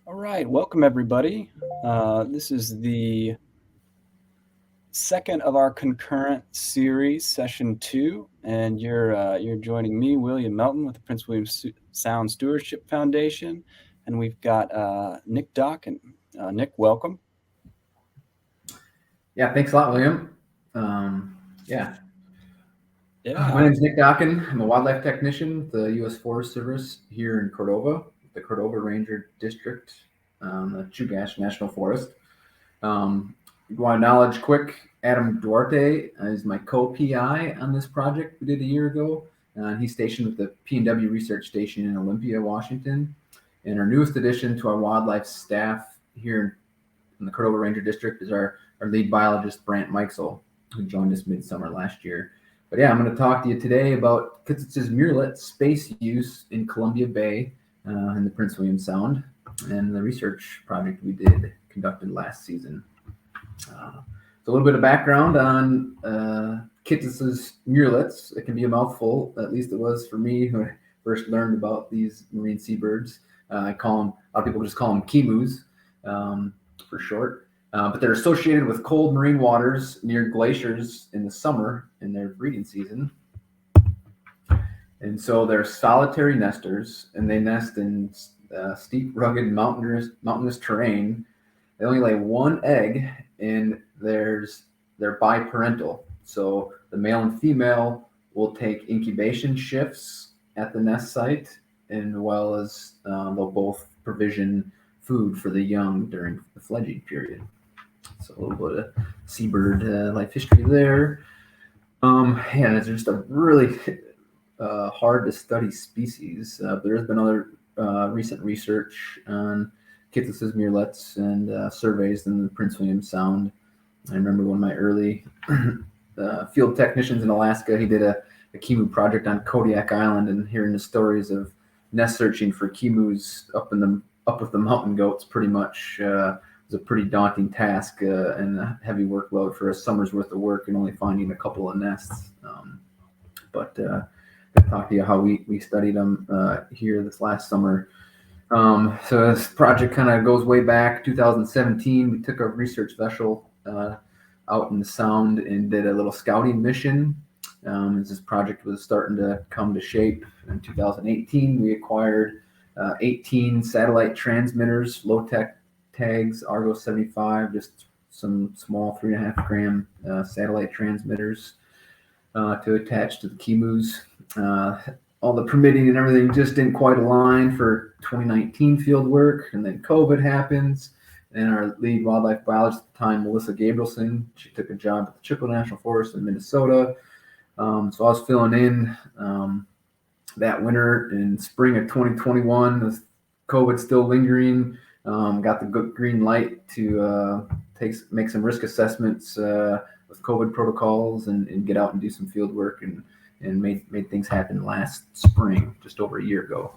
All right, welcome everybody. This is the second of our concurrent series, session 2, and you're joining me, William Melton, with the Prince William Sound Stewardship Foundation, and we've got Nick Docken. Nick, welcome. Yeah, thanks a lot, William. My name is Nick Docken. I'm a wildlife technician with the U.S. Forest Service here in Cordova, the Cordova Ranger District, the Chugach National Forest. You want knowledge quick, Adam Duarte is my co-PI on this project we did a year ago. He's stationed with the P&W Research Station in Olympia, Washington. And our newest addition to our wildlife staff here in the Cordova Ranger District is our lead biologist, Brant Meixel, who joined us midsummer last year. But yeah, I'm going to talk to you today about Kittlitz's Murrelet space use in Columbia Bay in the Prince William Sound and the research project we conducted last season. So a little bit of background on Kittlitz's Murrelets. It can be a mouthful, at least it was for me when I first learned about these marine seabirds. A lot of people just call them kimus for short. But they're associated with cold marine waters near glaciers in the summer in their breeding season. And so they're solitary nesters, and they nest in steep, rugged, mountainous terrain. They only lay one egg, and they're biparental. So the male and female will take incubation shifts at the nest site, as well as they'll both provision food for the young during the fledging period. So a little bit of seabird life history there. It's just a really hard to study species. There has been other recent research on Kittlitz's murrelets and surveys in the Prince William Sound. I remember one of my early field technicians in Alaska, he did a Kimu project on Kodiak Island, and hearing the stories of nest searching for Kimus up with the mountain goats pretty much was a pretty daunting task and a heavy workload for a summer's worth of work and only finding a couple of nests. But I'll talk to you how we studied them here this last summer. So this project kind of goes way back, 2017. We took a research vessel out in the Sound and did a little scouting mission. As this project was starting to come to shape in 2018, we acquired 18 satellite transmitters, low-tech tags, Argo 75, just some small 3.5 gram satellite transmitters to attach to the Kimus. All the permitting and everything just didn't quite align for 2019 field work, and then COVID happens, and our lead wildlife biologist at the time, Melissa Gabrielson, she took a job at the Chugach National Forest in Minnesota. So I was filling in that winter and spring of 2021, with COVID still lingering. Got the good green light to make some risk assessments with COVID protocols and get out and do some field work and made things happen last spring, just over a year ago.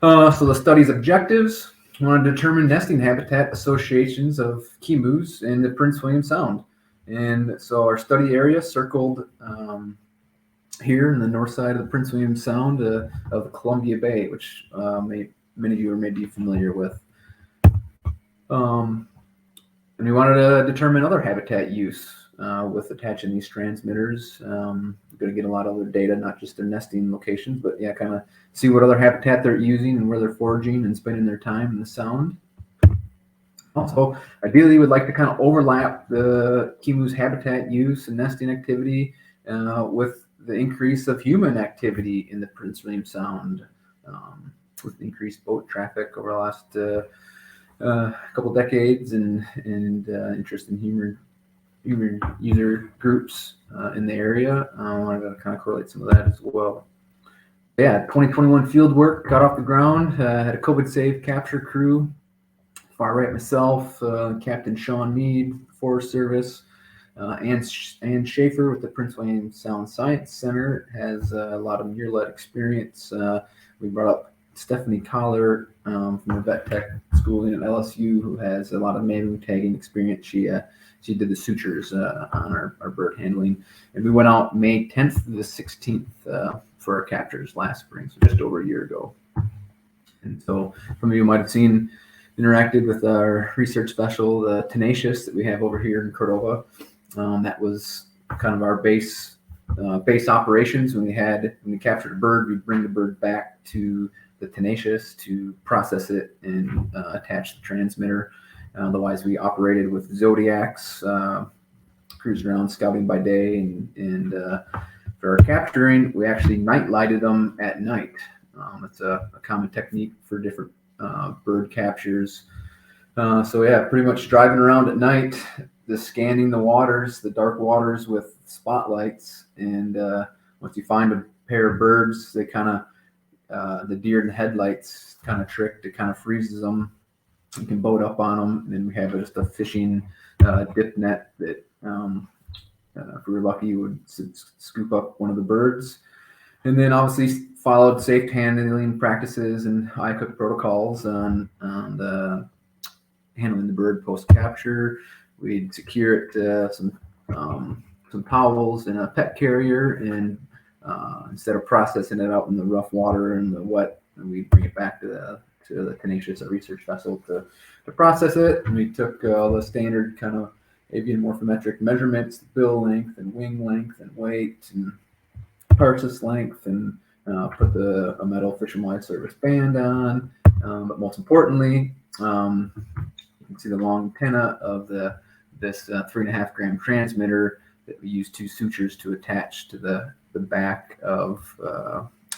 So the study's objectives: we want to determine nesting habitat associations of kimus in the Prince William Sound. And so our study area circled here in the north side of the Prince William Sound of Columbia Bay, which many of you are maybe familiar with. And we wanted to determine other habitat use with attaching these transmitters. We're going to get a lot of other data, not just their nesting locations, but kind of see what other habitat they're using and where they're foraging and spending their time in the Sound. Also, ideally, we'd like to kind of overlap the kimu's habitat use and nesting activity with the increase of human activity in the Prince William Sound, with increased boat traffic over the last couple decades and interest in human user groups in the area. I wanted to kind of correlate some of that as well. 2021 field work got off the ground. Had a COVID safe capture crew. Far right myself, Captain Sean Mead, Forest Service, Ann Schaefer with the Prince William Sound Science Center has a lot of murrelet experience. We brought up Stephanie Collar from the vet tech schooling at LSU, who has a lot of mammut tagging experience. She did the sutures on our bird handling, and we went out May 10th to the 16th for our captures last spring, so just over a year ago. And so some of you might have seen interacted with our research vessel, the Tenacious, that we have over here in Cordova. That was kind of our base operations. When we captured a bird, we'd bring the bird back to the Tenacious to process it and attach the transmitter. Otherwise, we operated with Zodiacs, cruised around scouting by day, and for our capturing, we actually night lighted them at night. It's a common technique for different bird captures. So yeah, pretty much driving around at night, scanning the waters, the dark waters with spotlights, and once you find a pair of birds, they kind of the deer in the headlights kind of trick, it kind of freezes them. You can boat up on them, and then we have just a fishing dip net that if we were lucky, you would scoop up one of the birds. And then obviously followed safe handling practices and ICOOK protocols on handling the bird post capture. We'd secure it some towels in a pet carrier, and instead of processing it out in the rough water and the wet, we'd bring it back to the Tenacious, a research vessel, to process it. And we took all the standard kind of avian morphometric measurements, bill length and wing length and weight and tarsus length, and put a metal Fish and Wildlife Service band on. But most importantly, you can see the long antenna of this 3.5 gram transmitter that we use 2 sutures to attach to the back of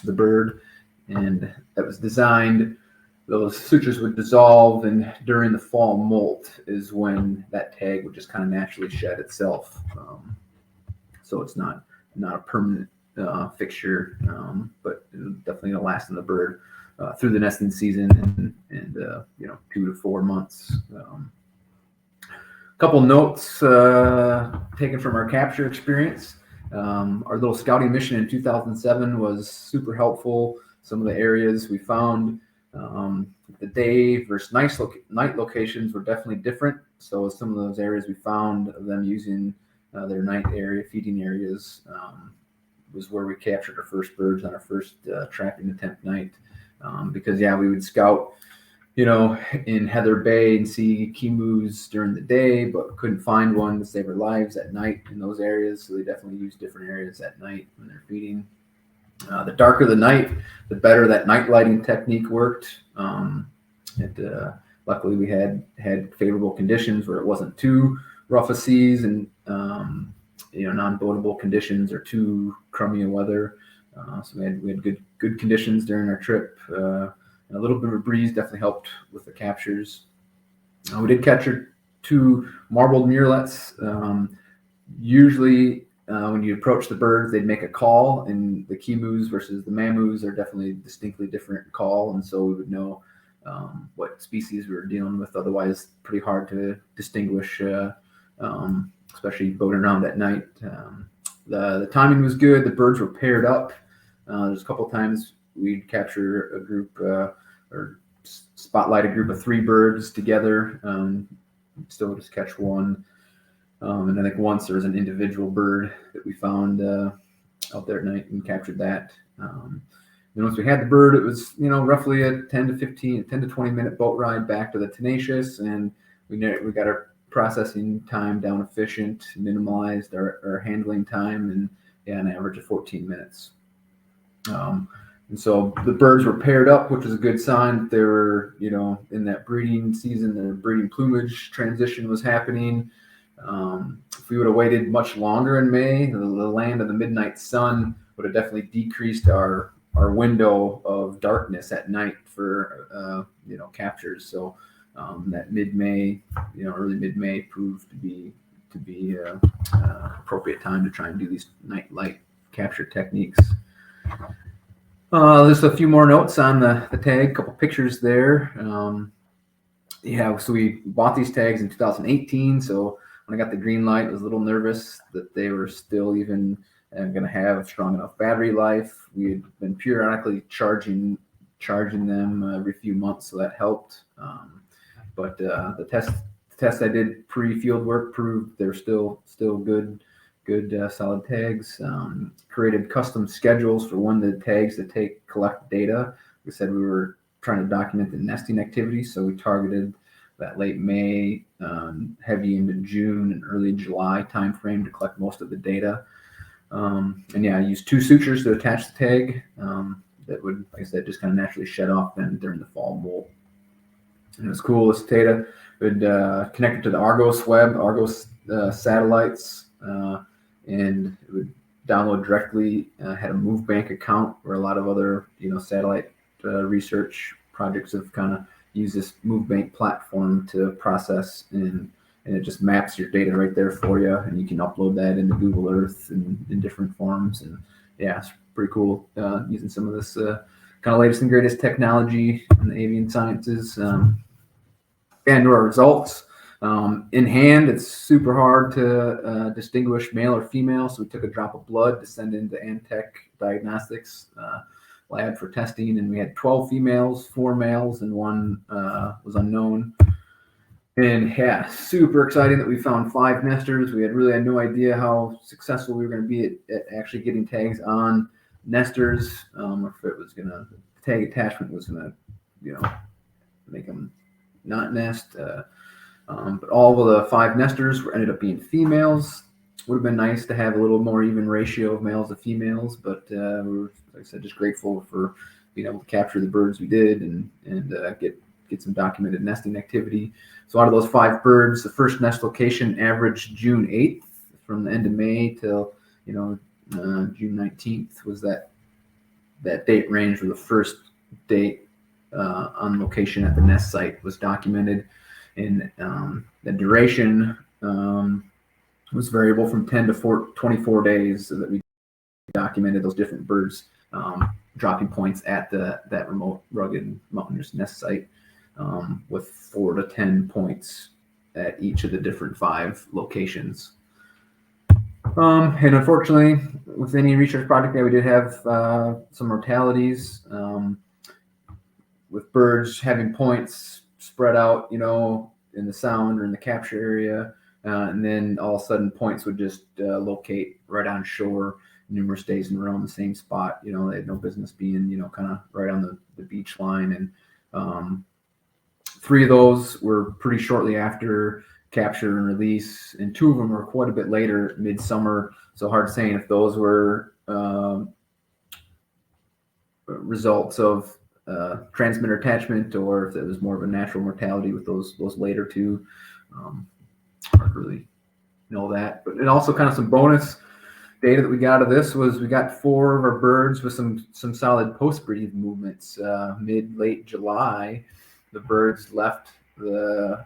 the bird. And that was designed, those sutures would dissolve, and during the fall molt is when that tag would just kind of naturally shed itself. So it's not a permanent fixture, but it'll definitely gonna last in the bird through the nesting season and 2 to 4 months. Couple notes taken from our capture experience. Our little scouting mission in 2007 was super helpful. Some of the areas we found, the day versus night locations were definitely different. So some of those areas we found of them using their night area, feeding areas, was where we captured our first birds on our first trapping attempt night. Because we would scout, in Heather Bay and see kemus during the day, but couldn't find one to save our lives at night in those areas. So they definitely use different areas at night when they're feeding. The darker the night, the better that night lighting technique worked. Luckily, we had favorable conditions where it wasn't too rough a seas and non-boatable conditions or too crummy a weather. So we had good conditions during our trip. And a little bit of a breeze definitely helped with the captures. We did capture 2 marbled murrelets. Usually, when you approach the birds, they'd make a call, and the kemus versus the mamus are definitely distinctly different call, and so we would know what species we were dealing with. Otherwise, pretty hard to distinguish, especially boating around at night. The timing was good. The birds were paired up. There's a couple of times we'd capture a group or spotlight a group of 3 birds together. Still just catch one. And I think once there was an individual bird that we found out there at night and captured that. Then once we had the bird, it was roughly a 10 to 20 minute boat ride back to the Tenacious, and we got our processing time down efficient, minimalized our handling time, and an average of 14 minutes. And so the birds were paired up, which was a good sign that they were, in that breeding season, their breeding plumage transition was happening. If we would have waited much longer in May, the land of the midnight sun would have definitely decreased our window of darkness at night for captures. So that mid-May, early mid-May proved to be appropriate time to try and do these night light capture techniques. Just a few more notes on the tag, a couple pictures there. So we bought these tags in 2018. So when I got the green light, I was a little nervous that they were still even going to have strong enough battery life. We had been periodically charging them every few months, so that helped. But the test I did pre-field work proved they're still good solid tags. Created custom schedules for when the tags that collect data. We said we were trying to document the nesting activity. So we targeted that late May, heavy into June and early July timeframe to collect most of the data. And yeah, I used 2 sutures to attach the tag that would, like I said, just kind of naturally shed off then during the fall molt. And it was cool. This data would connect it to the Argos web, Argos satellites, and it would download directly. Had a MoveBank account where a lot of other satellite research projects have kind of used this MoveBank platform to process, and it just maps your data right there for you, and you can upload that into Google Earth in different forms. And yeah, it's pretty cool using some of this kind of latest and greatest technology in the avian sciences. And to our results, in hand, it's super hard to distinguish male or female. So we took a drop of blood to send into Antech Diagnostics lab for testing, and we had 12 females, 4 males, and 1 was unknown. And yeah, super exciting that we found 5 nesters. We really had no idea how successful we were going to be at actually getting tags on nesters, or if it was going to, tag attachment was going to, make them not nest. But all of the 5 nesters ended up being females. Would have been nice to have a little more even ratio of males to females, but we were, like I said, just grateful for being able to capture the birds we did and get some documented nesting activity. So out of those 5 birds, the first nest location averaged June 8th from the end of May till June 19th was that date range where the first date on location at the nest site was documented. And the duration was variable from 10 to 24 days, so that we documented those different birds dropping points at that remote, rugged, mountainous nest site, with 4 to 10 points at each of the different 5 locations. And unfortunately, with any research project, we did have some mortalities, with birds having points spread out, in the sound or in the capture area. And then all of a sudden points would just locate right on shore numerous days in a row in the same spot. They had no business being, kind of right on the beach line. And 3 of those were pretty shortly after capture and release, and 2 of them were quite a bit later, midsummer. So hard saying if those were results of transmitter attachment, or if it was more of a natural mortality with those later 2. Hard to really know that. But and also kind of some bonus data that we got out of this was we got 4 of our birds with some solid post-breeding movements. Late July, the birds left the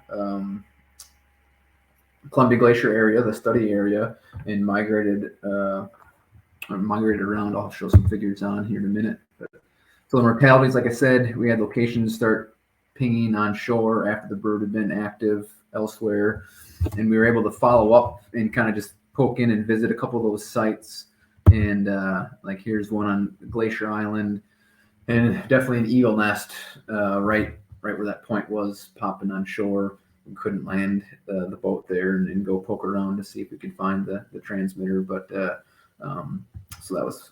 Columbia Glacier area, the study area, and migrated around. I'll show some figures on here in a minute. So the mortalities, like I said, we had locations start pinging on shore after the bird had been active elsewhere, and we were able to follow up and kind of just poke in and visit a couple of those sites. And like here's one on Glacier Island, and definitely an eagle nest right where that point was, popping on shore. We couldn't land the boat there and go poke around to see if we could find the transmitter. But so that was,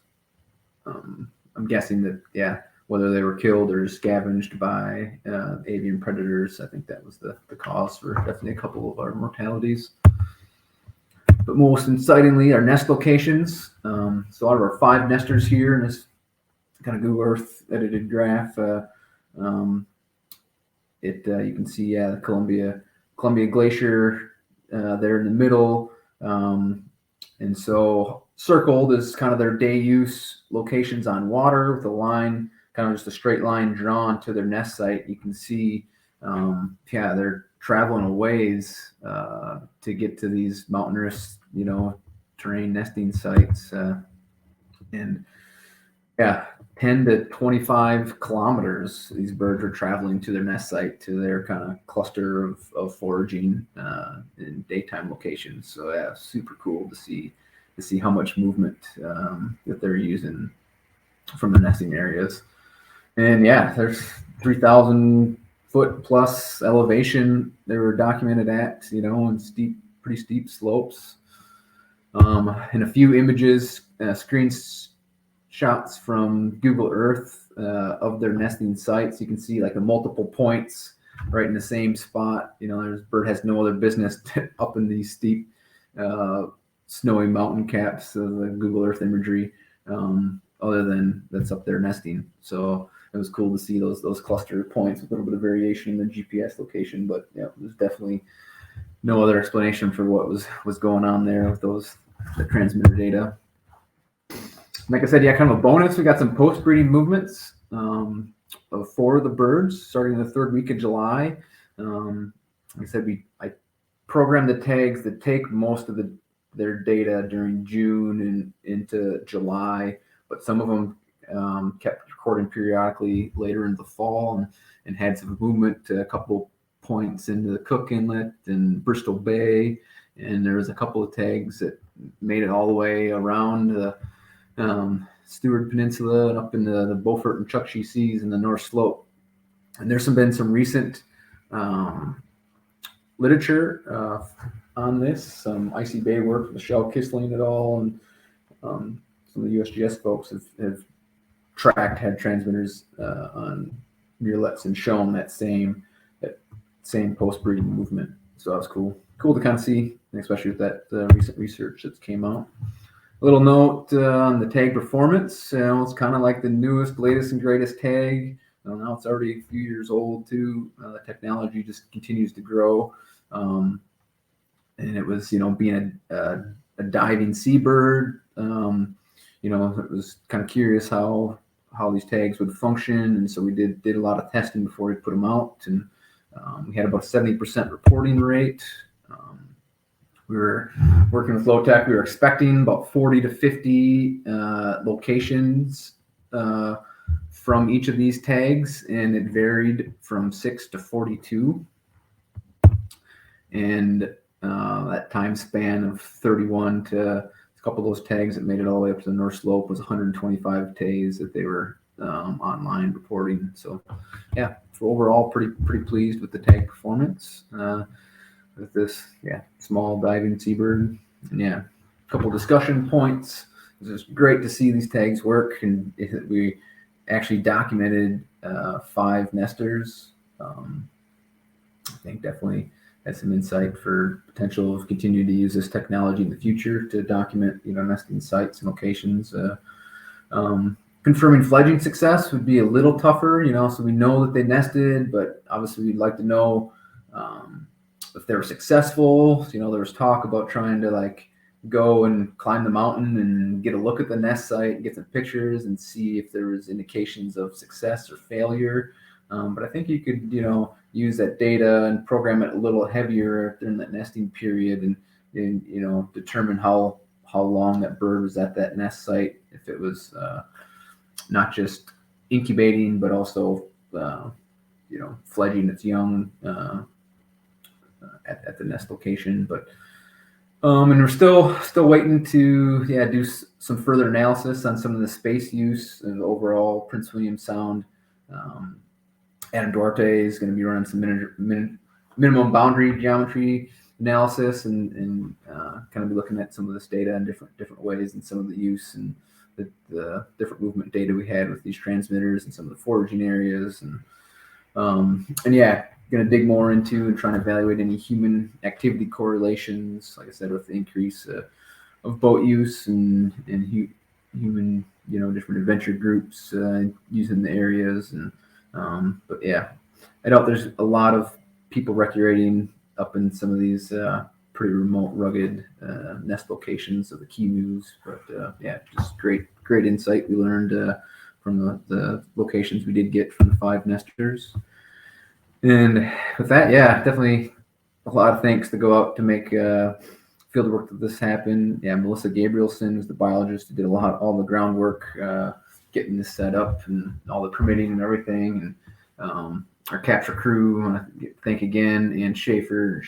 I'm guessing that, whether they were killed or scavenged by avian predators, I think that was the cause for definitely a couple of our mortalities. But most excitingly, our nest locations. So out of our 5 nesters here in this kind of Google Earth edited graph, you can see the Columbia Glacier there in the middle, and so circled is kind of their day use locations on water with a line, kind of just a straight line drawn to their nest site. You can see, they're traveling a ways to get to these mountainous, terrain nesting sites, and 10 to 25 kilometers, these birds are traveling to their nest site, to their kind of cluster of foraging in daytime locations. So super cool to see how much movement that they're using from the nesting areas. And there's 3,000 foot plus elevation they were documented at, and pretty steep slopes. And a few images, screenshots from Google Earth of their nesting sites. You can see like the multiple points right in the same spot. There's bird has no other business up in these steep, snowy mountain caps of the Google Earth imagery, other than that's up there nesting. So it was cool to see those cluster points with a little bit of variation in the GPS location, but there's definitely no other explanation for what was going on there with the transmitter data. Like I said, kind of a bonus. We got some post-breeding movements for the birds starting the third week of July. Like I said, I programmed the tags that take most of their data during June and into July, but some of them kept recording periodically later in the fall and had some movement to a couple points into the Cook Inlet and Bristol Bay, and there was a couple of tags that made it all the way around the Stewart Peninsula and up in the Beaufort and Chukchi Seas in the North Slope. And there's been some recent literature on this, some Icy Bay work, Michelle Kissling et al. And some of the USGS folks have had transmitters on murrelets and shown that same post-breeding movement. So that was cool to kind of see, especially with that recent research that's came out. A little note on the tag performance. It's kind of like the newest, latest, and greatest tag. Now it's already a few years old too. The technology just continues to grow. And it was, being a diving seabird. It was kind of curious how these tags would function, and so we did a lot of testing before we put them out, and we had about 70% reporting rate. We were working with low tech. We were expecting about 40 to 50 locations from each of these tags, and it varied from 6 to 42. And that time span of 31 to a couple of those tags that made it all the way up to the North Slope was 125 days that they were online reporting. So overall pretty pleased with the tag performance with this small diving seabird. And a couple discussion points. It was great to see these tags work, and we actually documented 5 nesters. I think definitely had some insight for potential of continuing to use this technology in the future to document, nesting sites and locations. Confirming fledging success would be a little tougher, so we know that they nested, but obviously we'd like to know if they were successful. There was talk about trying to go and climb the mountain and get a look at the nest site and get some pictures and see if there was indications of success or failure. But I think you could, use that data and program it a little heavier during that nesting period and determine how long that bird was at that nest site, if it was not just incubating, but also, fledging its young at the nest location. But and we're still waiting to do some further analysis on some of the space use and overall Prince William Sound. Adam Duarte is going to be running some minimum boundary geometry analysis and kind of be looking at some of this data in different ways and some of the use and the different movement data we had with these transmitters and some of the foraging areas and going to dig more into and trying to evaluate any human activity correlations, like I said, with the increase of boat use and human, different adventure groups using the areas. And I doubt there's a lot of people recreating up in some of these pretty remote, rugged nest locations of the Kimus. But just great insight we learned from the locations we did get from the 5 nesters. And with that, definitely a lot of thanks to go out to make field work that this happen. Melissa Gabrielson was the biologist who did all the groundwork, getting this set up and all the permitting and everything. And our capture crew, I want to thank again Ann Schaefer,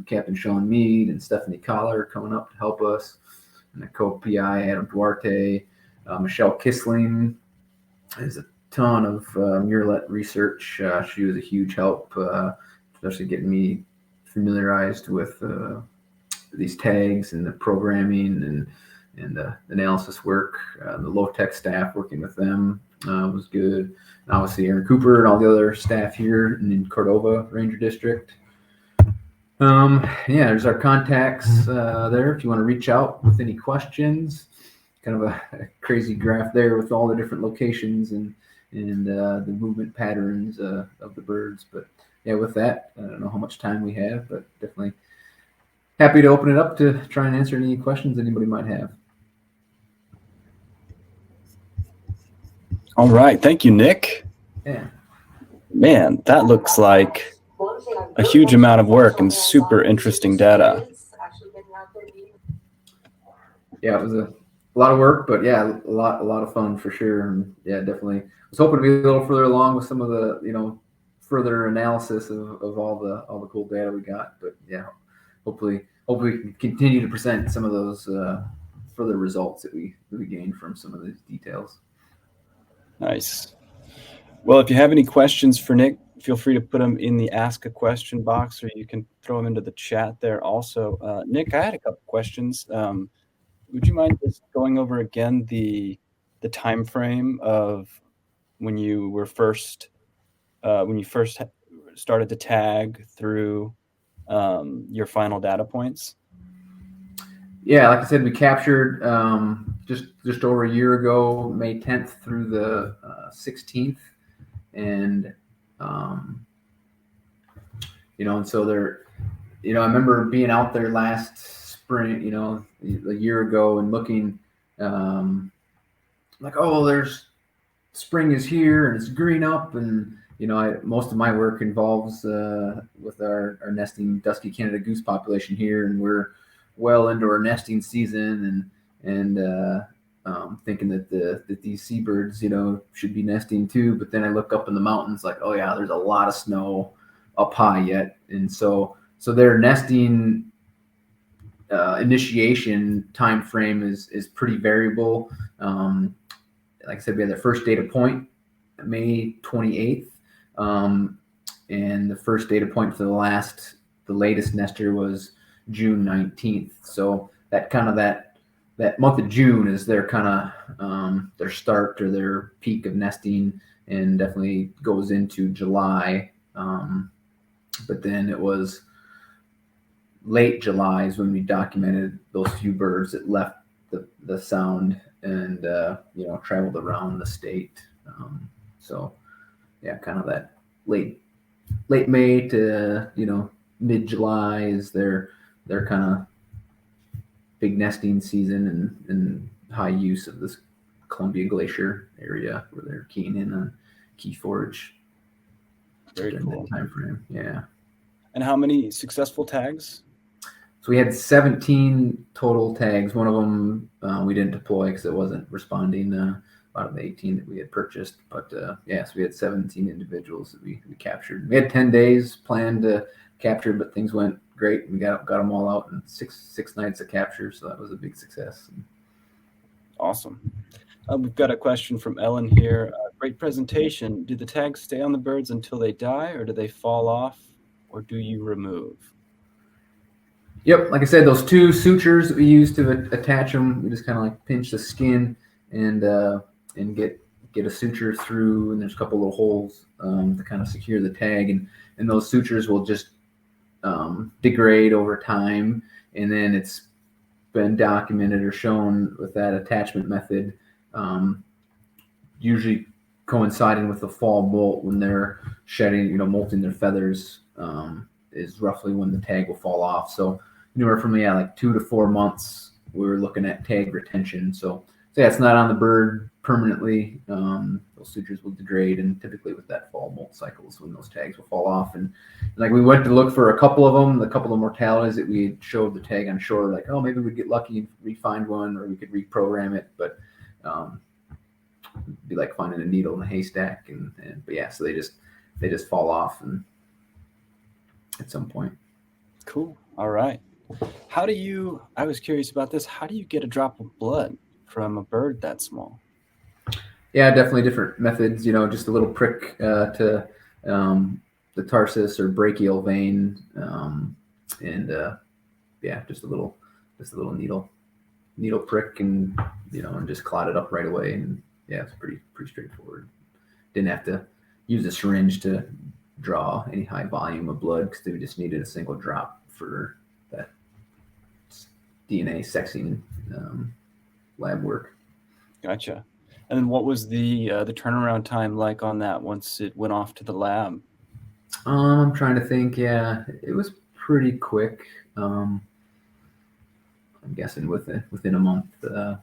Captain Sean Mead, and Stephanie Collar coming up to help us. And the co-PI, Adam Duarte, Michelle Kissling is a ton of murrelet research. She was a huge help, especially getting me familiarized with these tags and the programming and the analysis work. The low-tech staff working with them was good. And obviously Aaron Cooper and all the other staff here in Cordova Ranger District. Yeah, there's our contacts there if you want to reach out with any questions. Kind of a crazy graph there with all the different locations and the movement patterns of the birds. But yeah, with that, I don't know how much time we have, but definitely happy to open it up to try and answer any questions anybody might have. All right. Thank you, Nick. Yeah. Man, that looks like a huge amount of work and super interesting data. Yeah, it was a lot of work, but yeah, a lot of fun for sure. And yeah, definitely. I was hoping to be a little further along with some of the further analysis of all the cool data we got. But yeah, hopefully we can continue to present some of those further results that we gained from some of these details. Nice. Well, if you have any questions for Nick, feel free to put them in the Ask a Question box, or you can throw them into the chat there also. Nick, I had a couple questions. Would you mind just going over again the time frame of when you first started to tag through your final data points? Yeah, like I said, we captured just over a year ago, May 10th through the 16th, and and so there, I remember being out there last spring, a year ago, and looking like, oh, there's spring is here and it's green up, and most of my work involves with our nesting dusky Canada goose population here, and we're well into our nesting season, and thinking that these seabirds should be nesting too. But then I look up in the mountains, like, oh yeah, there's a lot of snow up high yet, and so their nesting initiation time frame is pretty variable. Like I said, we had the first data point May 28th, and the first data point for the latest nester was June 19th. So that month of June is their kind of their start or their peak of nesting, and definitely goes into July. But then it was late July is when we documented those few birds that left the sound and traveled around the state. So yeah, kind of that late May to mid July is their kind of big nesting season and high use of this Columbia Glacier area where they're keying in on key forage. Very cool. That time frame. Yeah. And how many successful tags? So we had 17 total tags. One of them we didn't deploy because it wasn't responding out of the 18 that we had purchased. But so we had 17 individuals that we captured. We had 10 days planned to capture, but things went great. We got them all out in six nights of capture, so that was a big success. Awesome. We've got a question from Ellen here. Great presentation. Do the tags stay on the birds until they die, or do they fall off, or do you remove? Yep, like I said, those two sutures that we use to attach them, we just kind of like pinch the skin and get a suture through, and there's a couple little holes to kind of secure the tag, and those sutures will just degrade over time, and then it's been documented or shown with that attachment method, usually coinciding with the fall molt when they're shedding, molting their feathers, is roughly when the tag will fall off. So anywhere from like 2 to 4 months, we're looking at tag retention. So yeah, it's not on the bird permanently. Those sutures will degrade, and typically with that fall molt cycle is when those tags will fall off. And like we went to look for a couple of them, the couple of mortalities that we showed the tag on shore, like, oh, maybe we'd get lucky and re-find one, or we could reprogram it, but it'd be like finding a needle in a haystack. But yeah, so they just fall off and at some point. Cool. All right. I was curious about this. How do you get a drop of blood from a bird that small? Yeah, definitely different methods, just a little prick to the tarsus or brachial vein. And just a little needle prick, and, and just clot it up right away. And yeah, it's pretty straightforward. Didn't have to use a syringe to draw any high volume of blood because we just needed a single drop for that DNA sexing lab work. Gotcha. And then what was the turnaround time like on that once it went off to the lab? I'm trying to think. Yeah, it was pretty quick. I'm guessing within a month, I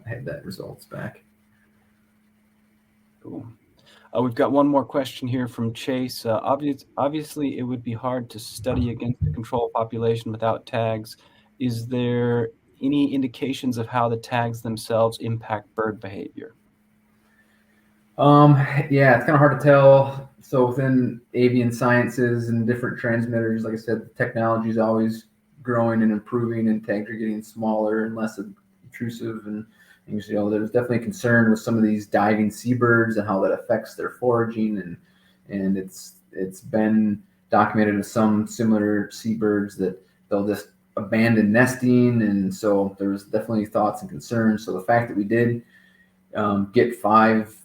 had that results back. Cool. We've got one more question here from Chase. Obviously, it would be hard to study against the control population without tags. Is there any indications of how the tags themselves impact bird behavior? Yeah, it's kind of hard to tell. So within avian sciences and different transmitters, like I said, the technology is always growing and improving, and tags are getting smaller and less intrusive. And there's definitely concern with some of these diving seabirds and how that affects their foraging. And it's been documented with some similar seabirds that they'll just abandon nesting. And so there's definitely thoughts and concerns. So the fact that we did get 5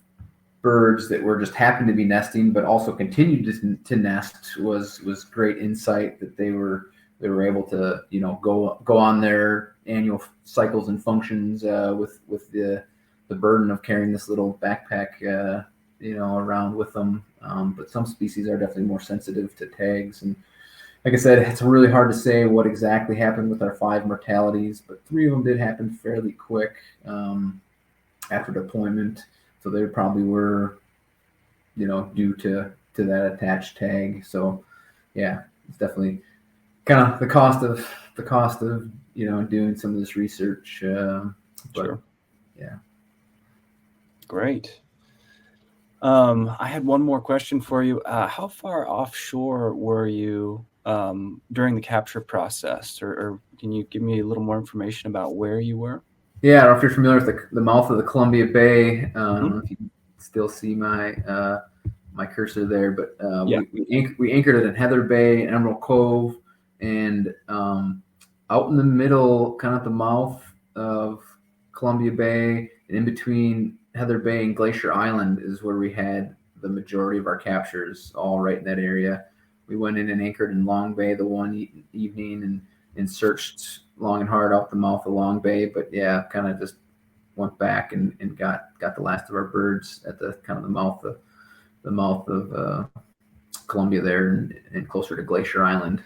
birds that were just happened to be nesting, but also continued to nest was great insight that they were able to go on their annual cycles and functions with the burden of carrying this little backpack around with them. But some species are definitely more sensitive to tags, and like I said, it's really hard to say what exactly happened with our 5 mortalities, but 3 of them did happen fairly quick after deployment. So they probably were, due to that attached tag. So yeah, it's definitely kind of the cost of doing some of this research. But Sure. Yeah. Great. I had one more question for you. How far offshore were you during the capture process, or can you give me a little more information about where you were? Yeah, I don't know if you're familiar with the mouth of the Columbia Bay. If you can still see my cursor there, but Yeah. we anchored it in Heather Bay, Emerald Cove, and out in the middle, kind of at the mouth of Columbia Bay, and in between Heather Bay and Glacier Island is where we had the majority of our captures, all right in that area. We went in and anchored in Long Bay the one evening and searched long and hard out the mouth of Long Bay, but yeah, kind of just went back and got the last of our birds at the kind of the mouth of Columbia there and closer to Glacier Island.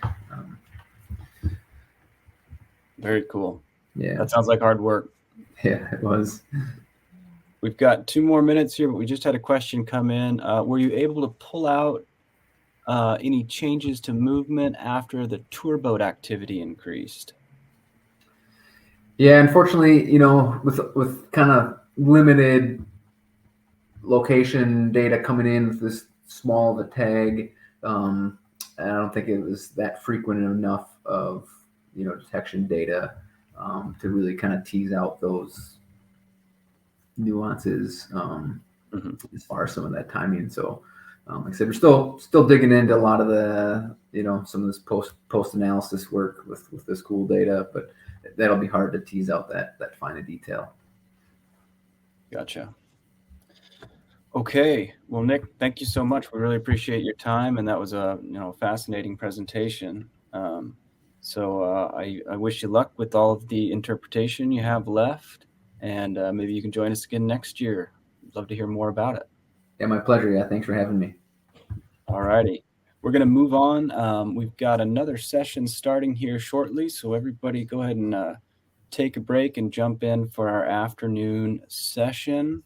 Very cool. Yeah, that sounds like hard work. Yeah, it was. We've got 2 more minutes here, but we just had a question come in. Were you able to pull out any changes to movement after the tour boat activity increased? Yeah, unfortunately, with kind of limited location data coming in with this small of a tag, I don't think it was that frequent enough of detection data to really kind of tease out those nuances as far as some of that timing. So like I said, we're still digging into a lot of the some of this post analysis work with this cool data, but that'll be hard to tease out that fine detail. Gotcha. Okay, well, Nick, thank you so much. We really appreciate your time, and that was a fascinating presentation. So I wish you luck with all of the interpretation you have left, and maybe you can join us again next year. I'd love to hear more about it. Yeah, my pleasure. Yeah, thanks for having me. All righty. We're going to move on. We've got another session starting here shortly, so everybody go ahead and take a break and jump in for our afternoon session,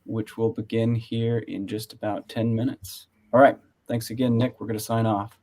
which will begin here in just about 10 minutes. All right. Thanks again, Nick. We're going to sign off.